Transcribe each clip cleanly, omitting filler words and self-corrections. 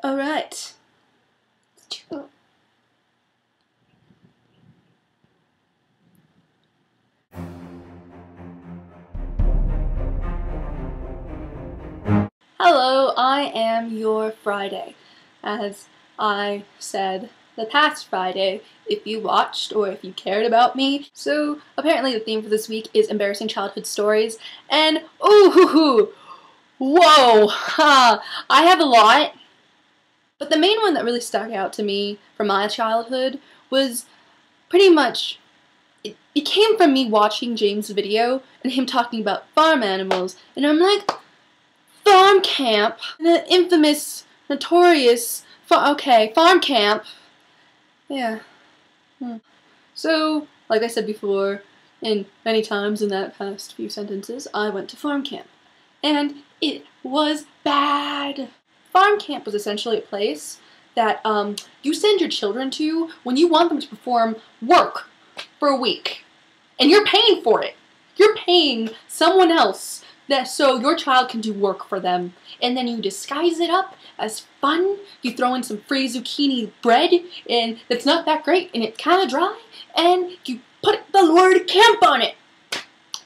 All right. Hello, I am your Friday. As I said the past Friday, if you watched or if you cared about me. So apparently the theme for this week is embarrassing childhood stories. And ooh, whoa, I have a lot. But the main one that really stuck out to me from my childhood was pretty much, it came from me watching James' video and him talking about farm animals. And I'm like, farm camp, the infamous, notorious, farm camp. Yeah. So, like I said before, and many times in that past few sentences, I went to farm camp. And it was bad. Farm camp was essentially a place that you send your children to when you want them to perform work for a week. And you're paying for it. You're paying someone else so your child can do work for them. And then you disguise it up as fun. You throw in some free zucchini bread, and it's not that great, and it's kind of dry, and you put the word camp on it.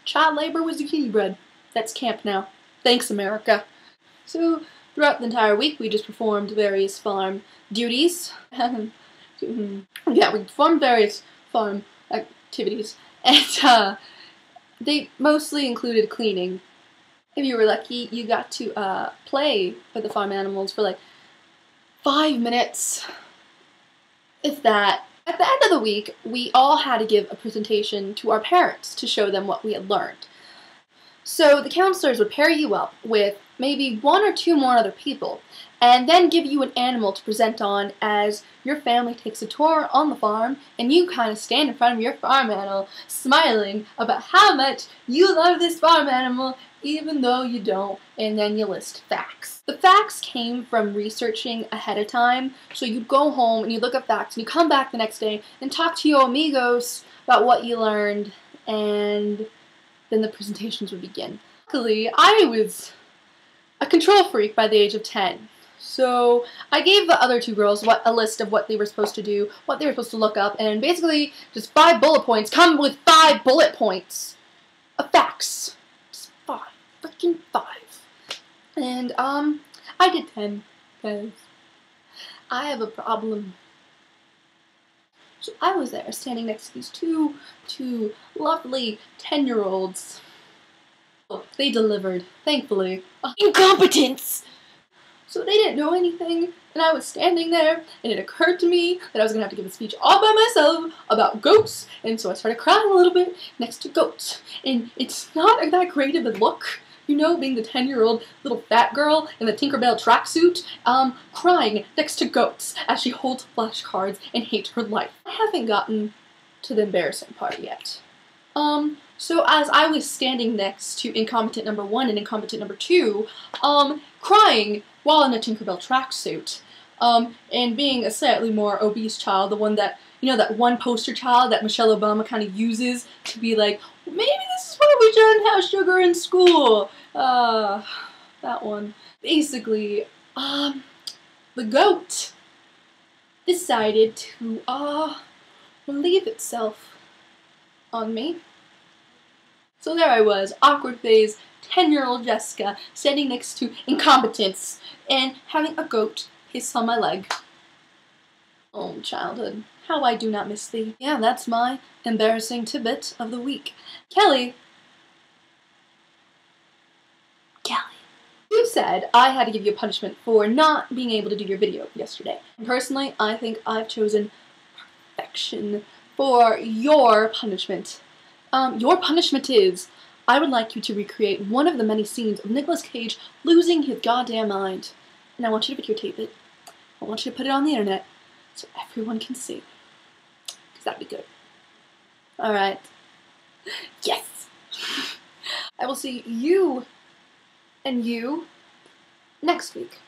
Child labor with zucchini bread. That's camp now. Thanks, America. So, throughout the entire week, we just performed various farm duties. Yeah, we performed various farm activities. And they mostly included cleaning. If you were lucky, you got to play with the farm animals for like 5 minutes, if that. At the end of the week, we all had to give a presentation to our parents to show them what we had learned. So the counselors would pair you up with maybe 1 or 2 more other people, and then give you an animal to present on as your family takes a tour on the farm, and you kind of stand in front of your farm animal, smiling about how much you love this farm animal, even though you don't, and then you list facts. The facts came from researching ahead of time, so you'd go home and you look up facts, and you come back the next day and talk to your amigos about what you learned, and then the presentations would begin. Luckily, I was a control freak by the age of 10. So I gave the other 2 girls a list of what they were supposed to do, what they were supposed to look up, and basically just 5 bullet points. Come with 5 bullet points of facts. Just 5. Freaking 5. And I did 10 because I have a problem. So I was there standing next to these two lovely 10-year-olds. Oh, they delivered, thankfully. Incompetence! So they didn't know anything, and I was standing there, and it occurred to me that I was going to have to give a speech all by myself about goats, and so I started crying a little bit next to goats. And it's not that great of a look, you know, being the 10-year-old little fat girl in the Tinkerbell tracksuit, crying next to goats as she holds flashcards and hates her life. I haven't gotten to the embarrassing part yet. So as I was standing next to incompetent number 1 and incompetent number 2, crying while in a Tinkerbell tracksuit, and being a slightly more obese child, the one that, you know, that one poster child that Michelle Obama kind of uses to be like, maybe this is why we shouldn't have sugar in school. That one. Basically, the goat decided to, relieve itself on me. So there I was, awkward phase, 10-year-old Jessica, standing next to incompetence, and having a goat hiss on my leg. Oh, childhood, how I do not miss thee. Yeah, that's my embarrassing tidbit of the week. Kelly, you said I had to give you a punishment for not being able to do your video yesterday. And personally, I think I've chosen perfection for your punishment. Your punishment is, I would like you to recreate one of the many scenes of Nicolas Cage losing his goddamn mind. And I want you to videotape it. I want you to put it on the internet so everyone can see. Because that'd be good. Alright. Yes! I will see you and you next week.